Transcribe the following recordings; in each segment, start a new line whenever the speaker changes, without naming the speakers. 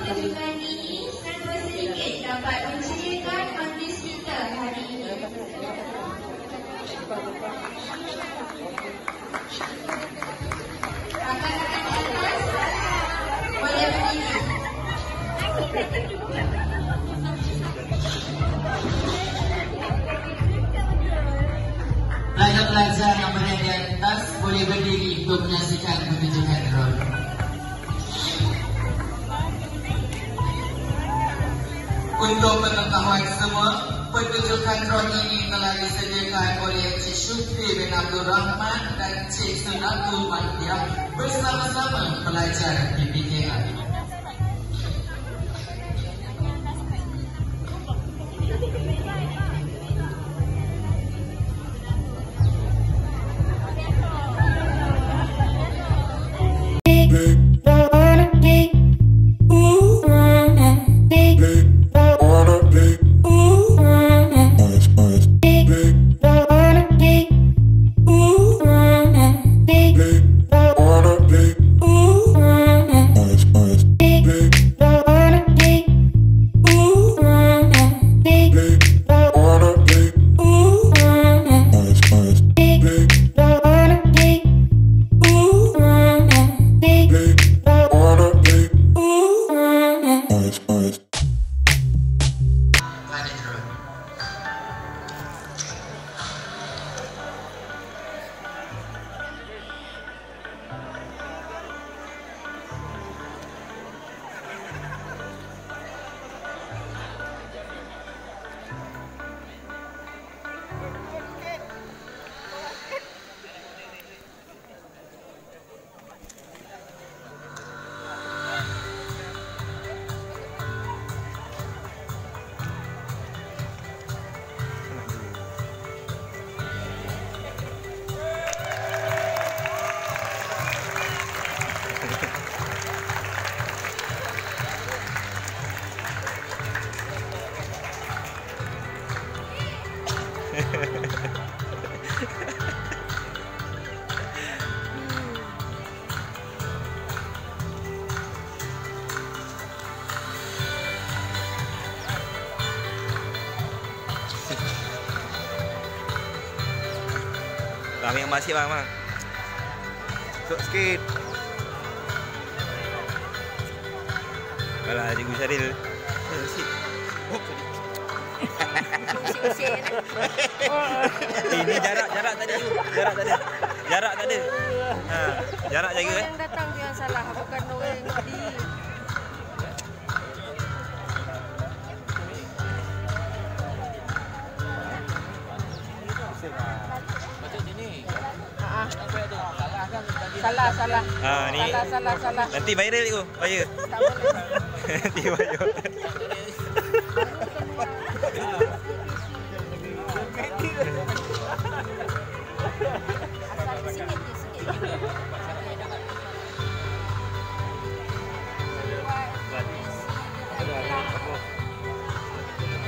pertunjukan ini serba sedikit dapat menceriakan majlis kita hari ini. Rakan-rakan di atas boleh berdiri.
Pelajar-pelajar yang berada di atas boleh berdiri untuk menyaksikan pertunjukan drone. Untuk pengetahuan semua, pertunjukan drone ini telah disediakan oleh Cik Syurga bin Abdul Rahman dan Cik Sunatul Madiyah bersama-sama pelajar PPKI.
Ambil yang masih bang. Sok sikit. Alah, Cikgu Syaril. Sikit. Ini jarak tadi tu. Jarak tak ada. Ha, jarak jaga
Orang yang datang tu yang salah, bukan orang yang di. Salah.
Ha, ni.
Salah.
Nanti viral tu, bahaya.
Tak boleh.
Nanti bahaya.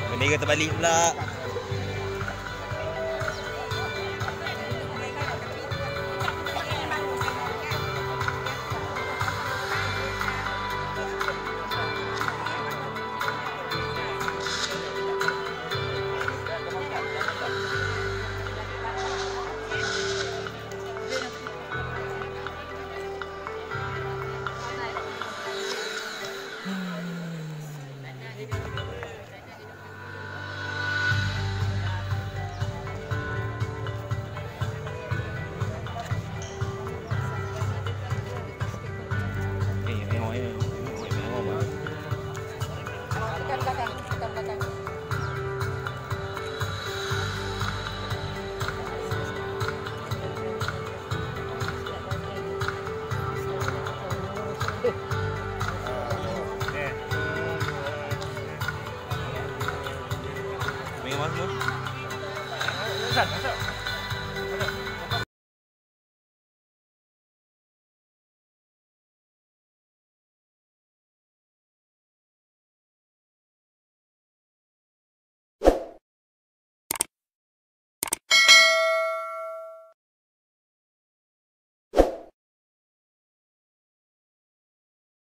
Bendera terbalik pula.